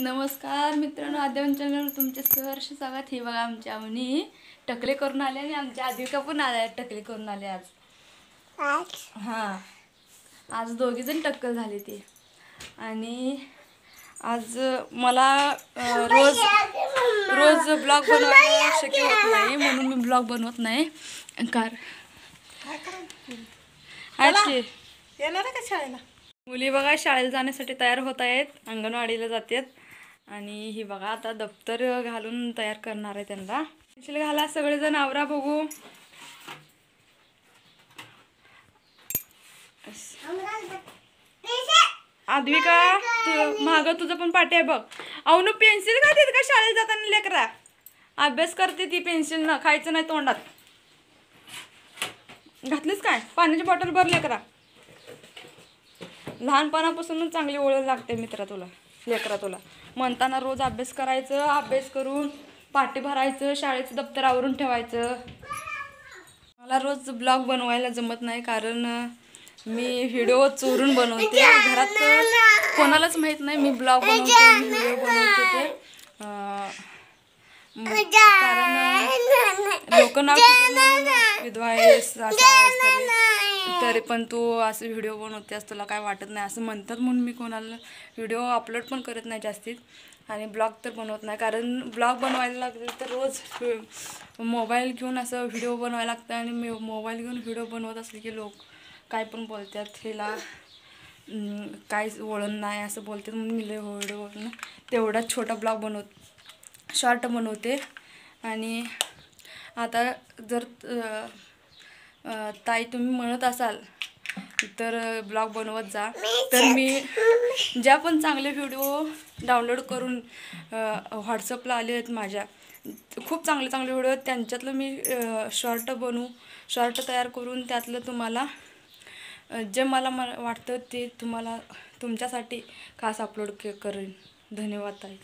नमस्कार मित्रांनो, आद्यवन चॅनलवर तुमचे सहर्ष स्वागत. हे बघा आमच्या अवनी टकले करून आले आणि आमच्या आदिका पण आल्या टकले करून आले आज. आज दोघी जण टक्कल झाली ती. आणि आज मला रोज रोज ब्लॉग बनवायला शक्य होत नाही, म्हणून मी ब्लॉग बनवत नाही. येणार का शाळेला? मुली बघा शाळेला जाण्यासाठी तयार होत आहेत, अंगणवाडीला जातात. आणि ही बघा आता दप्तर घालून तयार करणार आहे त्यांना. पेन्सिल घाला सगळेजण, आवरा बघू. आद्विका तू माग तुझं पण पाठी आहे बघ. अवनू पेन्सिल घालते का शाळेला जाताना? लेकरा अभ्यास करते ती पेन्सिल न, खायचं नाही तोंडात. घातलीस काय? पाण्याची बॉटल भर लेकरा. लहानपणापासूनच चांगली ओळख लागते मित्रा तुला, लेकरा तुला. म्हणताना रोज अभ्यास करायचं, अभ्यास करून पाटी भरायचं, शाळेचं दप्तर आवरून ठेवायचं. मला रोज ब्लॉग बनवायला जमत नाही, कारण मी व्हिडिओ चोरून बनवते. घरात कोणालाच माहीत नाही मी ब्लॉग बनवते, मी व्हिडिओ बनवते ते. कारण लोक नाव विधवा आहेस तरी पण तू असं व्हिडिओ बनवतेस, तुला काय वाटत नाही असं म्हणतात, म्हणून मी कोणाला व्हिडिओ अपलोड पण करत नाही जास्तीत. आणि ब्लॉग तर बनवत नाही, कारण ब्लॉग बनवायला लागले तर रोज मोबाईल घेऊन असं व्हिडिओ बनवायला लागतं. आणि मी मोबाईल घेऊन व्हिडिओ बनवत असले की लोक काय पण बोलतात, हिला काहीच वळण नाही असं बोलतात, म्हणून मी व्हिडिओ तेवढाच छोटा ब्लॉग शॉर्ट बनवते. आणि आता जर ताई तुम्ही म्हणत असाल तर ब्लॉग बनवत जा, तर मी ज्या पण चांगले व्हिडिओ डाउनलोड करून व्हॉट्सअपला आले आहेत माझ्या, खूप चांगले चांगले व्हिडिओ आहेत, त्यांच्यातलं मी शॉर्ट तयार करून त्यातलं तुम्हाला जे मला वाटतं ते तुमच्यासाठी खास अपलोड करेन. धन्यवाद ताई.